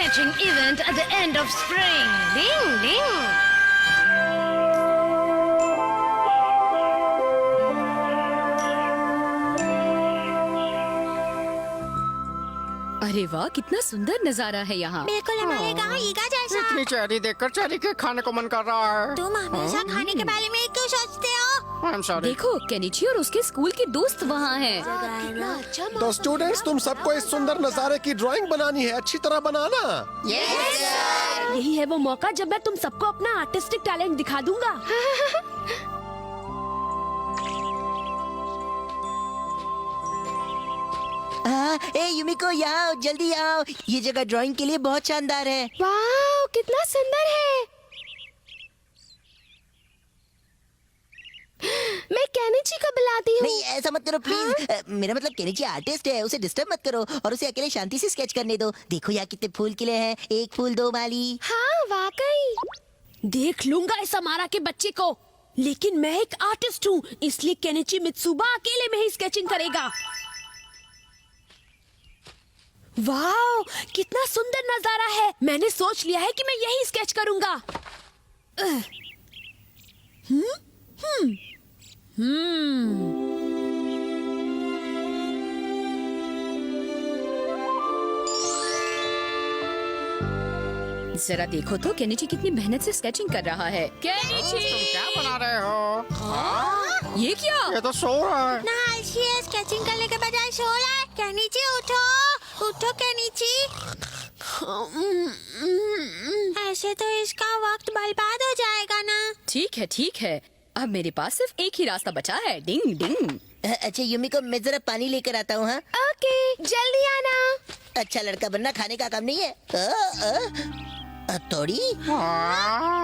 sketching event at the end of spring. Ding, ding. अरे वाह, कितना सुंदर नजारा है यहाँ। बिल्कुल हमारे गाँव ईगा जैसा। इतनी चेरी देखकर चेरी केक खाने को मन कर रहा है। तुम हमेशा खाने के बारे में क्यों सोचते हो? I'm sorry। देखो, केनिची और उसके स्कूल के दोस्त वहाँ हैं। तो स्टूडेंट्स, तुम सबको इस सुंदर नजारे की ड्राइंग बनानी है। अच्छी तरह बनाना। यही है वो मौका जब मैं तुम सबको अपना आर्टिस्टिक टैलेंट दिखा दूंगा। ए युमिको, यहाँ आओ, जल्दी आओ। ये जगह ड्राइंग के लिए बहुत शानदार है। वाह, कितना सुंदर है। मैं केनिची को बुलाती हूँ। नहीं, ऐसा मत करो प्लीज। मेरा मतलब केनिची आर्टिस्ट है, उसे डिस्टर्ब मत करो और उसे अकेले शांति से स्केच करने दो। देखो यहाँ कितने फूल खिले हैं, एक फूल दो माली। हाँ, वाकई। देख लूंगा इस अमारा के बच्चे को, लेकिन मैं एक आर्टिस्ट हूँ, इसलिए केनिची मित्सुबा अकेले में ही स्केचिंग करेगा। वाह, कितना सुंदर नजारा है। मैंने सोच लिया है कि मैं यही स्केच करूंगा। जरा देखो तो केनिची कितनी मेहनत से स्केचिंग कर रहा है। केनिची, क्या बना रहे हो? ये क्या? ये तो सो रहा है। ना आलसी है, स्केचिंग करने के बजाय सो रहा है। केनिची उठो, उठो केनिची। ऐसे तो इसका वक्त बर्बाद हो जाएगा ना। ठीक है। अब मेरे पास सिर्फ एक ही रास्ता बचा है। डिंग डिंग। अच्छा युमिको, मैं जरा पानी लेकर आता हूँ। हाँ, ओके, जल्दी आना। अच्छा लड़का बनना खाने का काम नहीं है। थोड़ी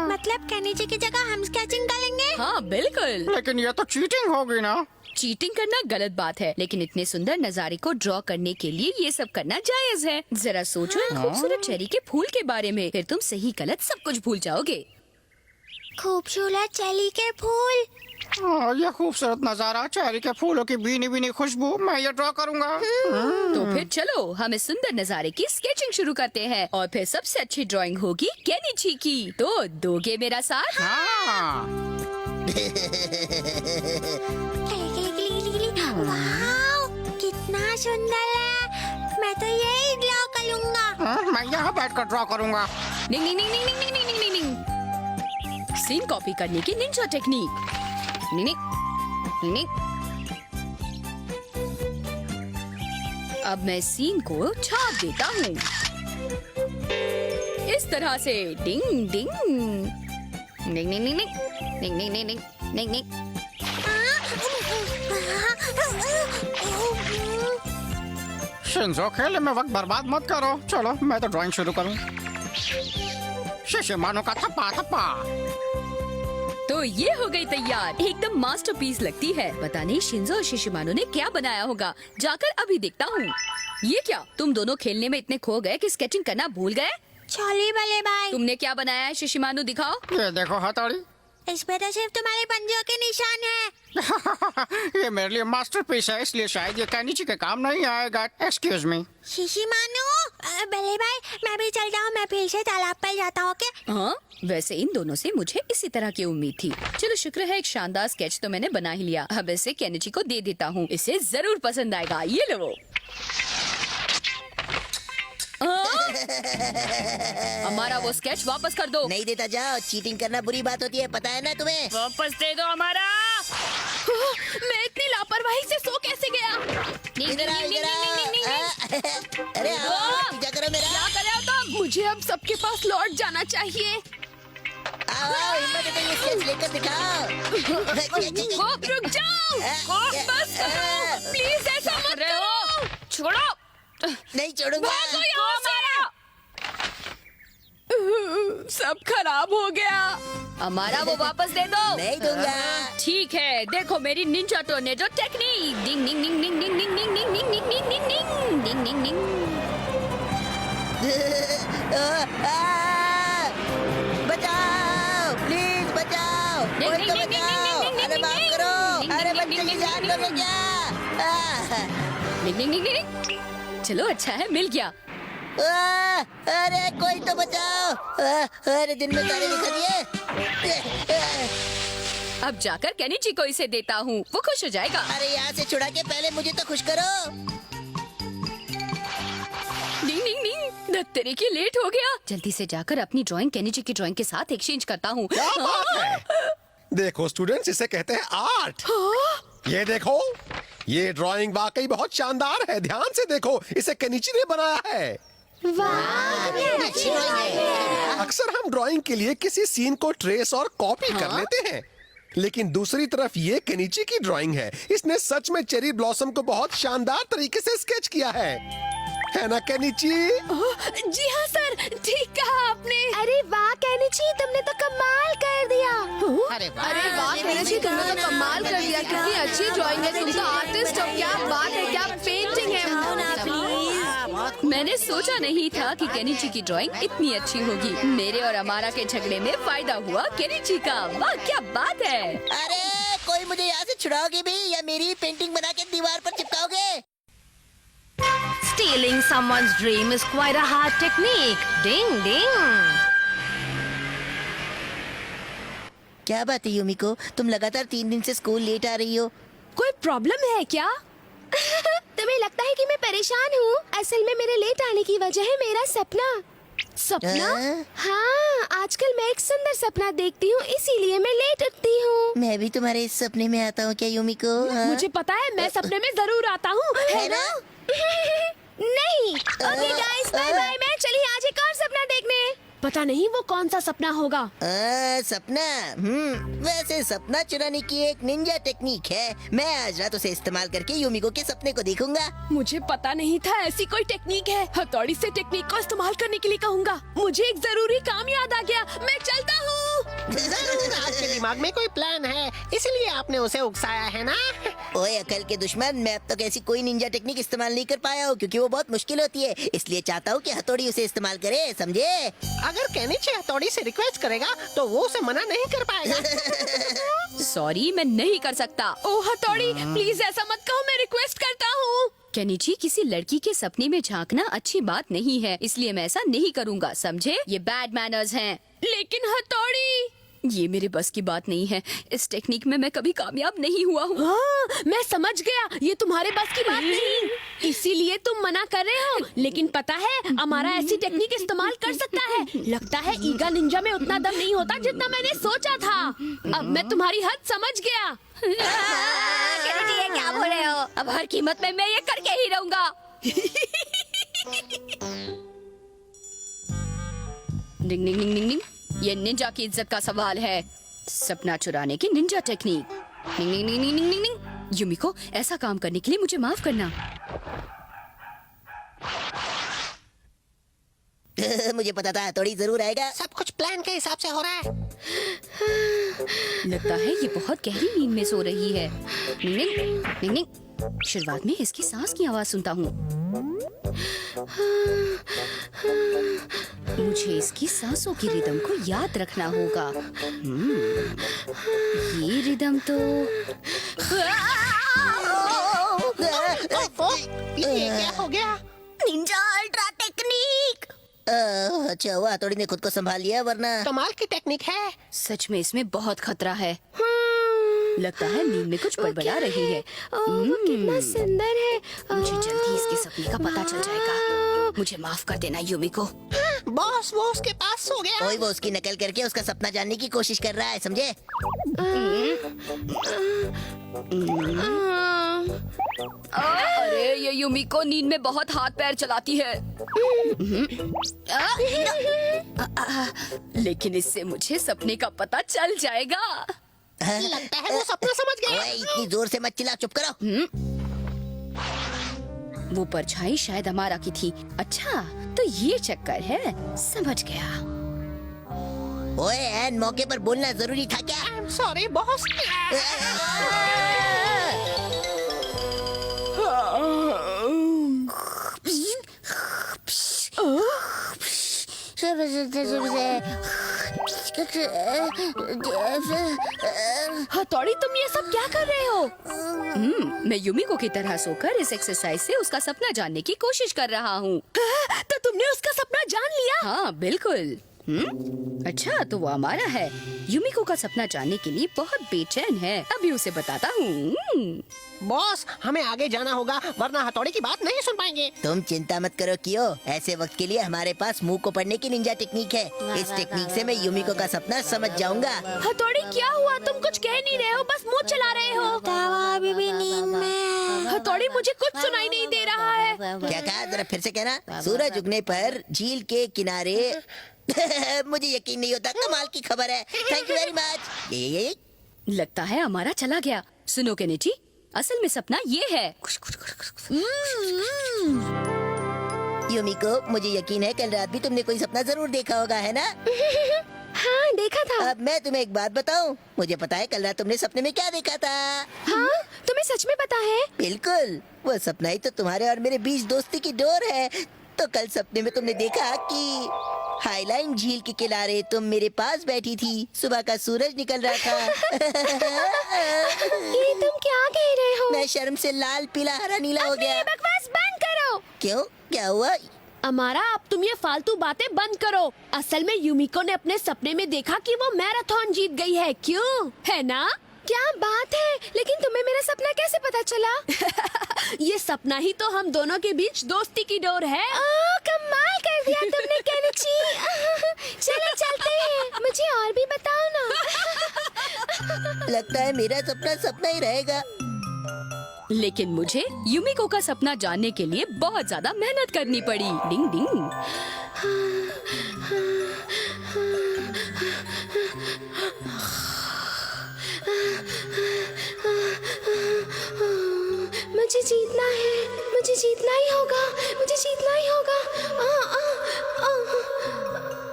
मतलब केनिची की जगह हम स्केचिंग करेंगे? हाँ बिल्कुल। लेकिन ये तो चीटिंग होगी ना। चीटिंग करना गलत बात है, लेकिन इतने सुंदर नजारे को ड्रॉ करने के लिए ये सब करना जायज है। जरा सोचो इन खूबसूरत चेरी के फूल के बारे में, फिर तुम सही गलत सब कुछ भूल जाओगे। खूबसूरत चेरी के फूल। ये खूबसूरत नजारा, चेरी के फूलों की भीनी भीनी खुशबू, मैं ये ड्रॉ करूँगा। तो फिर चलो हम इस सुंदर नजारे की स्केचिंग शुरू करते हैं और फिर सबसे अच्छी ड्राइंग होगी केनिची की। तो दोगे मेरा साथ? हाँ। वाह, कितना सुंदर है। मैं तो यही ड्रॉ करूंगा। मैं यहाँ बैठकर ड्रॉ करूँगा। निंग निंग निंग निंग निंग निंग निंग निंग। सीन कॉपी करने की निंजा टेक्निक। निंग निंग निंग। अब मैं सीन को छाप देता हूँ इस तरह से। डिंग डिंग निंग निंग निंग निंग निंग निंग निंग निंग निंग। शिंजो, खेले में वक्त बर्बाद मत करो। चलो मैं तो ड्राइंग शुरू करूँ। शिशिमानो का थप्पा थप्पा। तो ये हो गई तैयार, एकदम मास्टरपीस लगती है। पता नहीं शिंजो और शिशिमानो ने क्या बनाया होगा, जाकर अभी देखता हूँ। ये क्या, तुम दोनों खेलने में इतने खो गए कि स्केचिंग करना भूल गए? छोली बले भाई, तुमने क्या बनाया है शिशिमानो, दिखाओ। ये देखो हथौड़ी। इस पे तो सिर्फ तुम्हारे पंजों के निशान है। ये मेरे लिए मास्टरपीस है, इसलिए शायद ये केनिची के काम नहीं आएगा। Excuse me. शिशिमानो, बले भाई मैं भी चल जाऊँ, मैं फिर से तालाब पर जाता हूँ क्या? हाँ, वैसे इन दोनों से मुझे इसी तरह की उम्मीद थी। चलो शुक्र है एक शानदार स्केच तो मैंने बना ही लिया। अब इसे केनिची को दे देता हूँ, इसे जरूर पसंद आएगा। ये लो। हमारा वो स्केच वापस कर दो। नहीं देता जाओ, चीटिंग करना बुरी बात होती है, पता है ना तुम्हें। वापस दे दो हमारा। मैं इतनी लापरवाही से सो कैसे गया? इधर आओ, इधर आओ। अरे आओ, पीछा करो मेरा। क्या कर रहे हो तुम? मुझे अब सबके पास लौट जाना चाहिए। आओ, हिम्मत है तो ये स्केच लेकर दिखाओ। होप, रुक जाओ। होप, बस करो। प्लीज ऐसा मत करो। छोड़ो। नहीं छोड़ूंगा। सब खराब हो गया। हमारा वो वापस दे दो। नहीं दूंगा। ठीक है, देखो मेरी निंजा टोर्नेडो टेक्निक। डिंग डिंग डिंग डिंग डिंग डिंग डिंग डिंग डिंग डिंग डिंग डिंग डिंग डिंग डिंग। बचाओ, प्लीज बचाओ। कोई तो बचाओ। अरे माफ करो। अरे बच्चे की जान को ले जा। डिंग डिंग डिंग डिंग। चलो अच्छा है, मिल गया। अरे कोई तो बचाओ। अरे दिन में तारे दिखा दिए। अब जाकर केनिची को इसे देता हूँ, वो खुश हो जाएगा। अरे यहाँ से छुड़ा के पहले मुझे तो खुश करो। नींग नींग नींग, धत तेरे की लेट हो गया। जल्दी से जाकर अपनी ड्राइंग केनिची की ड्राइंग के साथ एक्सचेंज करता हूँ। क्या बात है? देखो स्टूडेंट्स, इसे कहते हैं आर्ट। ये देखो, ये ड्राइंग वाकई बहुत शानदार है। ध्यान से देखो, इसे केनिची ने बनाया है। अच्छी ड्राइंग है। अक्सर हम ड्राइंग के लिए किसी सीन को ट्रेस और कॉपी कर लेते हैं, लेकिन दूसरी तरफ ये केनिची की ड्राइंग है। इसने सच में चेरी ब्लॉसम को बहुत शानदार तरीके से स्केच किया है ना केनिची? जी हाँ सर, ठीक कहा आपने। अरे वाह केनिची, तुमने तो कमाल कर दिया। अरे वाह केनिची, तुमने तो कमाल कर दिया। कितनी अच्छी ड्राइंग है, तुम तो आर्टिस्ट हो। क्या बात है, क्या पेंटिंग है। मैंने सोचा नहीं था कि केनिची की ड्राइंग इतनी अच्छी होगी। मेरे और अमारा के झगड़े में फायदा हुआ केनिची का। वाह क्या बात है। अरे कोई मुझे यहाँ से छुड़ाओगे भी या मेरी पेंटिंग बना के दीवार पर चिपकाओगे? Stealing someone's dream is quite a hard technique. Ding ding. क्या बात है यूमिको, तुम लगातार 3 दिन से स्कूल लेट आ रही हो। कोई प्रॉब्लम है क्या? तुम्हें लगता है कि मैं परेशान हूँ? असल में मेरे लेट आने की वजह है मेरा सपना। सपना? हाँ, आजकल मैं एक सुंदर सपना देखती हूँ, इसीलिए मैं लेट उठती हूँ। मैं भी तुम्हारे इस सपने में आता हूँ क्या यूमिको? हाँ? मुझे पता है, मैं सपने में जरूर आता हूँ, है ना? नहीं, ओके गाइस, बाय बाय। मैं चली आज एक और सपना देखने। पता नहीं वो कौन सा सपना होगा। सपना। वैसे सपना चुराने की एक निंजा टेक्निक है। मैं आज रात उसे इस्तेमाल करके यूमिको के सपने को देखूंगा। मुझे पता नहीं था ऐसी कोई टेक्निक है। हथौड़ी से टेक्निक को इस्तेमाल करने के लिए कहूँगा। मुझे एक जरूरी काम याद आ गया, मैं चलता हूँ। जरूर आपके दिमाग में कोई प्लान है, इसलिए आपने उसे उकसाया है ना? ओए अकल के दुश्मन, मैं अब तक ऐसी कोई निंजा टेक्निक इस्तेमाल नहीं कर पाया हूँ, क्योंकि वो बहुत मुश्किल होती है। इसलिए चाहता हूँ कि हथौड़ी उसे इस्तेमाल करे, समझे? अगर केनिची हथौड़ी से रिक्वेस्ट करेगा तो वो उसे मना नहीं कर पाएगा। सॉरी, मैं नहीं कर सकता। ओह हथौड़ी, प्लीज ऐसा मत कहो, मैं रिक्वेस्ट करता हूँ। केनिची, किसी लड़की के सपने में झांकना अच्छी बात नहीं है, इसलिए मैं ऐसा नहीं करूँगा, समझे? ये बैड मैनर्स हैं। लेकिन हथौड़ी, ये मेरे बस की बात नहीं है। इस टेक्निक में मैं कभी कामयाब नहीं हुआ हूँ। हाँ, मैं समझ गया, ये तुम्हारे बस की बात नहीं, इसीलिए तुम मना कर रहे हो। लेकिन पता है, हमारा ऐसी टेक्निक इस्तेमाल कर सकता है। लगता है ईगा निंजा में उतना दम नहीं होता जितना मैंने सोचा था। अब मैं तुम्हारी हद समझ गया। केनिची, ये क्या बोल रहे हो? अब हर कीमत में मैं ये करके ही रहूंगा। डिंग डिंग डिंग डिंग डिंग। ये निंजा की इज्जत का सवाल है। सपना चुराने की निंजा टेक्निक। डिंग डिंग डिंग डिंग डिंग डिंग। यूमिको, ऐसा काम करने के लिए मुझे माफ करना। मुझे पता था हथौड़ी जरूर आएगा। सब कुछ प्लान के हिसाब से हो रहा है। लगता है ये बहुत गहरी नींद में सो रही है। डिंग डिंग डिंग डिंग। शुरुआत में इसकी सांस की आवाज सुनता हूँ। मुझे इसकी सांसों की रिदम को याद रखना होगा। ये रिदम तो ये क्या हो गया? Ninja ultra technique. अच्छा हुआ हथौड़ी ने खुद को संभाल लिया, वरना कमाल की टेक्निक है। सच में इसमें बहुत खतरा है। लगता है नींद में कुछ बड़बड़ा रही है। वो कितना सुंदर है। मुझे जल्दी इसके सपने का पता चल जाएगा। मुझे माफ कर देना यूमिको। बॉस, वो उसके पास सो गया। कोई वो उसकी नकल करके उसका सपना जानने की कोशिश कर रहा है, समझे? अरे ये यूमिको नींद में बहुत हाथ पैर चलाती है। लेकिन इससे मुझे सपने का पता चल जाएगा। लगता है वो सपना समझ गया। ओए इतनी जोर से मत चिल्ला, चुप करो। वो परछाई शायद हमारा की थी। अच्छा, तो ये चक्कर है, समझ गया। ओए एन मौके पर बोलना जरूरी था क्या? Sorry boss. हथौड़ी, तुम ये सब क्या कर रहे हो? मैं यूमिको की तरह सोकर इस एक्सरसाइज से उसका सपना जानने की कोशिश कर रहा हूँ। तो तुमने उसका सपना जान लिया? हाँ बिल्कुल। अच्छा तो वो हमारा है। युमिको का सपना जानने के लिए बहुत बेचैन है। अभी उसे बताता हूँ। बॉस, हमें आगे जाना होगा वरना हथौड़ी की बात नहीं सुन पाएंगे। तुम चिंता मत करो कियो, ऐसे वक्त के लिए हमारे पास मुंह को पढ़ने की निंजा टेक्निक है। इस टेक्निक से मैं युमिको का सपना समझ जाऊंगा। हथौड़ी क्या हुआ? तुम कुछ कह नहीं रहे हो, बस मुंह चला रहे हो। तावा अभी भी नींद में है। हथौड़ी मुझे कुछ सुनाई नहीं दे रहा है। क्या कहा, जरा फिर से कहना। सूरज उगने पर झील के किनारे मुझे यकीन नहीं होता, कमाल की खबर है। Thank you very much. ये लगता है हमारा चला गया। सुनो केनिची, असल में सपना ये है। युमिको, मुझे यकीन है कल रात भी तुमने कोई सपना जरूर देखा होगा, है ना? हाँ देखा था। अब मैं तुम्हें एक बात बताऊं, मुझे पता है कल रात तुमने सपने में क्या देखा था। हाँ तुम्हें सच में पता है? बिल्कुल, वो सपना ही तो तुम्हारे और मेरे बीच दोस्ती की डोर है। तो कल सपने में तुमने देखा कि हाईलाइन झील के किनारे तुम मेरे पास बैठी थी, सुबह का सूरज निकल रहा था। ये तुम क्या कह रहे हो? मैं शर्म से लाल पीला हरा नीला हो गया। ये बकवास बंद करो। क्यों, क्या हुआ? अमारा, अब तुम ये फालतू बातें बंद करो। असल में युमिको ने अपने सपने में देखा कि वो मैराथन जीत गई है। क्यों, है ना? क्या बात है, लेकिन तुम्हें मेरा सपना कैसे पता चला? ये सपना ही तो हम दोनों के बीच दोस्ती की डोर है। कमाल कर दिया तुमने केनिची। चलो चलते हैं, मुझे और भी बताओ ना। लगता है मेरा सपना सपना ही रहेगा। लेकिन मुझे युमिको का सपना जानने के लिए बहुत ज्यादा मेहनत करनी पड़ी। डिंग डिंग। मुझे जीतना है, मुझे जीतना ही होगा, मुझे जीतना ही होगा।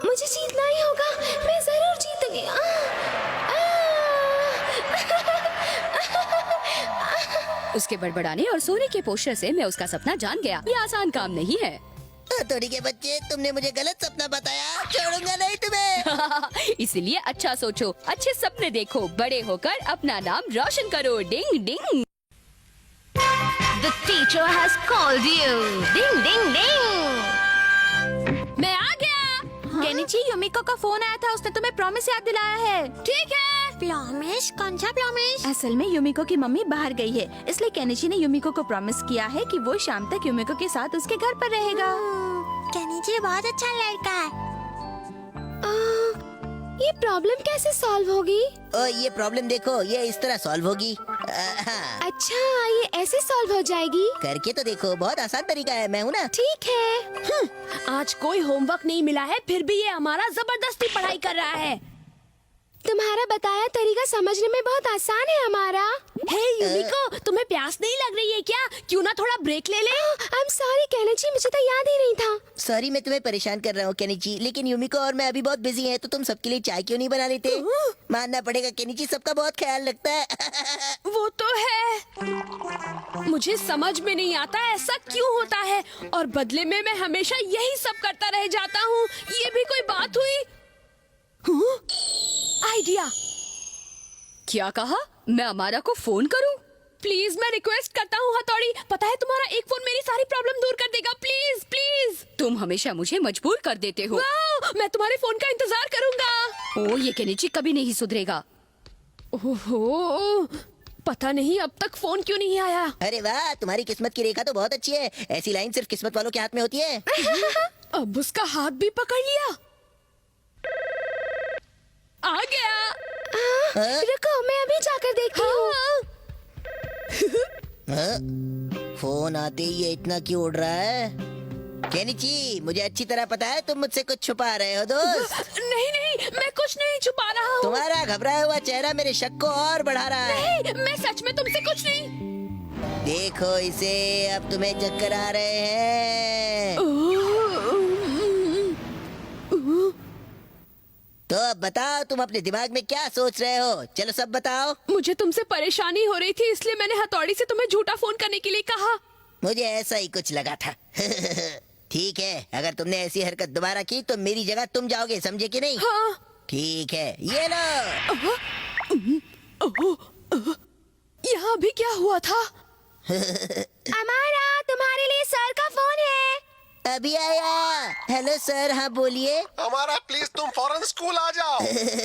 मुझे जीतना ही होगा, मैं जरूर जीतूंगी। उसके बड़बड़ाने और सोने के पोस्टर से मैं उसका सपना जान गया। ये आसान काम नहीं है। थोड़ी के बच्चे, तुमने मुझे गलत सपना बताया, छोड़ूंगा नहीं तुम्हें। इसीलिए अच्छा सोचो, अच्छे सपने देखो, बड़े होकर अपना नाम रोशन करो। डिंग डिंग। The teacher has called you. Ding ding ding. मैं आ गया। केनिची, युमिको का फोन आया था, उसने तुम्हें प्रॉमिस याद दिलाया है। ठीक है। प्रॉमिस? कौन सा प्रॉमिस? असल में युमिको की मम्मी बाहर गई है, इसलिए केनिची ने युमिको को प्रॉमिस किया है कि वो शाम तक युमिको के साथ उसके घर पर रहेगा। केनिची बहुत अच्छा लड़का है। ये प्रॉब्लम कैसे सॉल्व होगी? ये प्रॉब्लम देखो, ये इस तरह सॉल्व होगी। हाँ, अच्छा, ये ऐसे सॉल्व हो जाएगी? करके तो देखो, बहुत आसान तरीका है, मैं हूँ ना। ठीक है। आज कोई होमवर्क नहीं मिला है, फिर भी ये हमारा जबरदस्ती पढ़ाई कर रहा है। तुम्हारा बताया तरीका समझने में बहुत आसान है हमारा। हे युमिको, तुम्हें प्यास नहीं लग रही है क्या? क्यों ना थोड़ा ब्रेक ले ले? आई एम सॉरी केनिची, मुझे तो याद ही नहीं था। सॉरी, मैं तुम्हें परेशान कर रहा हूँ केनिची, लेकिन युमिको और मैं अभी बहुत बिजी हैं, तो तुम सबके लिए चाय क्यों नहीं बना लेते? मानना पड़ेगा केनिची, सबका बहुत ख्याल रखता है। वो तो है, मुझे समझ में नहीं आता ऐसा क्यों होता है, और बदले में मैं हमेशा यही सब करता रह जाता हूँ। ये भी कोई बात हुई? आइडिया। क्या कहा? मैं अमारा को फोन करूं? प्लीज, मैं रिक्वेस्ट करता हूँ हथौड़ी, पता है तुम्हारा एक फोन मेरी सारी प्रॉब्लम दूर कर देगा। Please please. तुम हमेशा मुझे मजबूर कर देते हो। वाह, मैं तुम्हारे फोन का इंतजार करूंगा। ये केनिची कभी नहीं सुधरेगा। ओहो, पता नहीं अब तक फोन क्यों नहीं आया। अरे वाह, तुम्हारी किस्मत की रेखा तो बहुत अच्छी है। ऐसी लाइन सिर्फ किस्मत वालों के हाथ में होती है। अब उसका हाथ भी पकड़ लिया। आ गया। रुको, मैं अभी जाकर देखती हूँ। फोन आते ही ये इतना क्यों उड़ रहा है? केनिची, मुझे अच्छी तरह पता है तुम मुझसे कुछ छुपा रहे हो दोस्त। नहीं नहीं, मैं कुछ नहीं छुपा रहा हूँ। तुम्हारा घबराया हुआ चेहरा मेरे शक को और बढ़ा रहा है। नहीं, मैं सच में तुमसे कुछ नहीं। देखो इसे, अब तुम्हें चक्कर आ रहे हैं। तो अब बताओ, तुम अपने दिमाग में क्या सोच रहे हो? चलो सब बताओ। मुझे तुमसे परेशानी हो रही थी, इसलिए मैंने हथौड़ी से तुम्हें झूठा फोन करने के लिए कहा। मुझे ऐसा ही कुछ लगा था। ठीक है, अगर तुमने ऐसी हरकत दोबारा की तो मेरी जगह तुम जाओगे, समझे कि नहीं? हाँ। ठीक है, ये लो। यहाँ भी क्या हुआ था? अमारा, तुम्हारे लिए सर का फोन है। अभी आया। हेलो सर, हाँ बोलिए। हमारा प्लीज तुम फौरन स्कूल आ जाओ।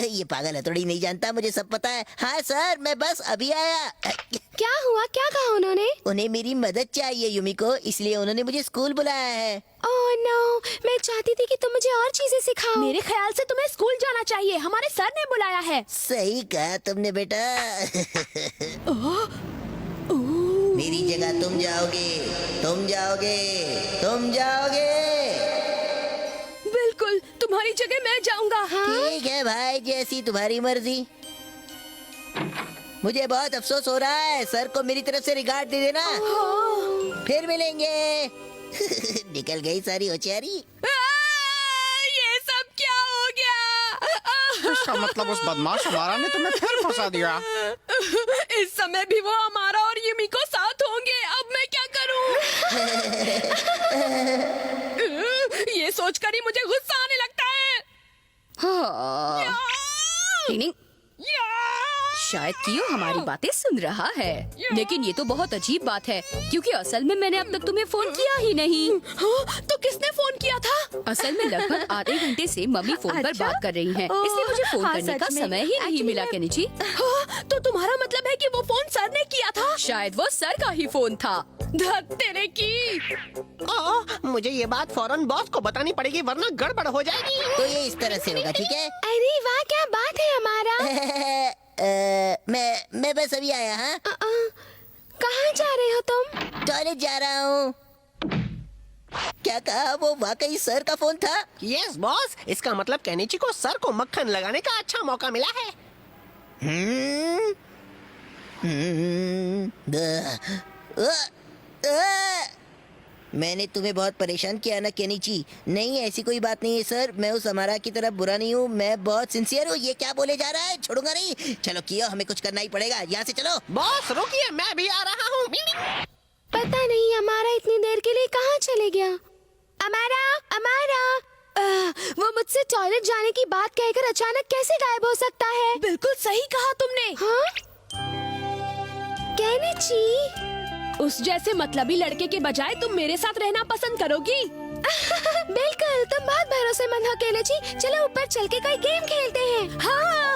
ये पागल है, थोड़ी नहीं जानता, मुझे सब पता है। हाँ सर, मैं बस अभी आया। क्या हुआ, क्या कहा उन्होंने? उन्हें मेरी मदद चाहिए युमिको, इसलिए उन्होंने मुझे स्कूल बुलाया है। ओह नो, मैं चाहती थी कि तुम मुझे और चीजें सिखाओ। मेरे ख्याल से तुम्हें स्कूल जाना चाहिए, हमारे सर ने बुलाया है। सही कहा तुमने बेटा। मेरी जगह तुम जाओगे, तुम जाओगे, तुम जाओगे। बिल्कुल, तुम्हारी जगह मैं जाऊंगा। ठीक है भाई, जैसी तुम्हारी मर्जी। मुझे बहुत अफसोस हो रहा है, सर को मेरी तरफ से रिगार्ड दे देना। फिर मिलेंगे। निकल गई सारी होशियारी। ये सब क्या हो गया? इसका मतलब उस बदमाश हमारा ने तुम्हें फिर फंसा दिया। इस समय भी वो हमारा और युमिको साथ होंगे। अब मैं क्या करूं? ये सोचकर ही मुझे गुस्सा आने लगता है। हाँ। टिनिंग, शायद कियो हमारी बातें सुन रहा है, लेकिन ये तो बहुत अजीब बात है, क्योंकि असल में मैंने अब तक तुम्हें फोन किया ही नहीं। हाँ, तो किसने फोन किया था? असल में लगभग आधे घंटे से मम्मी फोन पर बात कर रही हैं, इसलिए मुझे फोन हाँ, करने का सच में। समय ही नहीं मिला केनिची। हाँ, तो तुम्हारा मतलब है कि वो फोन सर ने किया था? शायद वो सर का ही फोन था। धत तेरे की। मुझे ये बात फौरन बॉस को बतानी पड़ेगी, वरना गड़बड़ हो जाएगी। तो ये इस तरह से होगा, ठीक है? अरे वाह, क्या बात है हमारा। मैं बस अभी आया। हाँ, कहाँ जा रहे हो तुम? टॉयलेट जा रहा हूँ। क्या कहा? वो वाकई सर का फोन था? यस बॉस, इसका मतलब केनिची को सर को मक्खन लगाने का अच्छा मौका मिला है। हम्म, मैंने तुम्हें बहुत परेशान किया ना केनिची? नहीं, ऐसी कोई बात नहीं है सर, मैं उस हमारा की तरफ बुरा नहीं हूँ, मैं बहुत सिंसियर हूँ। ये क्या बोले जा रहा है? छोड़ूंगा नहीं। चलो कियो, हमें कुछ करना ही पड़ेगा, यहाँ से चलो। बॉस रुकिए, मैं भी आ रहा हूँ। पता नहीं हमारा इतनी देर के लिए कहाँ चले गया। अमारा, अमारा, वो मुझसे टॉयलेट जाने की बात कहकर अचानक कैसे गायब हो सकता है? बिल्कुल सही कहा तुमने। हाँ? केनिची, उस जैसे मतलबी लड़के के बजाय तुम मेरे साथ रहना पसंद करोगी? बिल्कुल, तुम बहुत भरोसेमंद हो केनिची। चलो ऊपर चल के कोई गेम खेलते हैं। हाँ?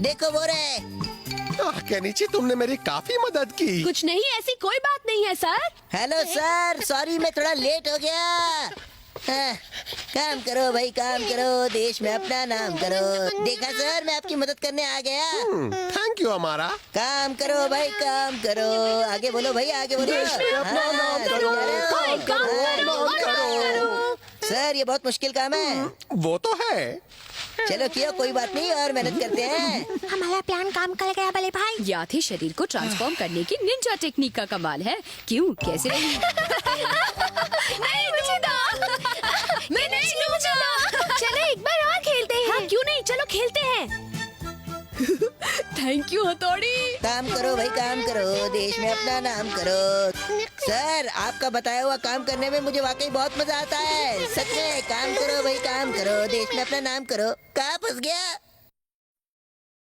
देखो वो रहे। केनिची, तुमने मेरी काफी मदद की। कुछ नहीं, ऐसी कोई बात नहीं है सर। हेलो सर, सॉरी मैं थोड़ा लेट हो गया। हाँ, काम करो भाई, काम करो, देश में अपना नाम करो। देखा सर, मैं आपकी मदद करने आ गया। थैंक यू हमारा। काम करो भाई, काम करो। आगे बोलो भाई, आगे बोलो। देश में अपना हाँ, नाम करो, समझा रहे हो? काम करो, हाँ, काम करो। सर ये बहुत मुश्किल काम है। वो तो है। चलो किया, कोई बात नहीं, और मेहनत करते हैं। हमारा प्लान काम कर गया बड़े भाई। याद ही शरीर को ट्रांसफॉर्म करने की निंजा टेक्निक का कमाल है। क्यों, कैसे रही? नहीं, मुझे दो। मैं नहीं लूंगा। चलो एक बार और खेलते हैं। हाँ, क्यों नहीं, चलो खेलते हैं। थैंक यू हथौड़ी। काम करो भाई, काम करो, देश में अपना नाम करो। सर आपका बताया हुआ काम करने में मुझे वाकई बहुत मजा आता है, सच में। काम करो भाई, काम करो, देश में अपना नाम करो। कहाँ फंस गया?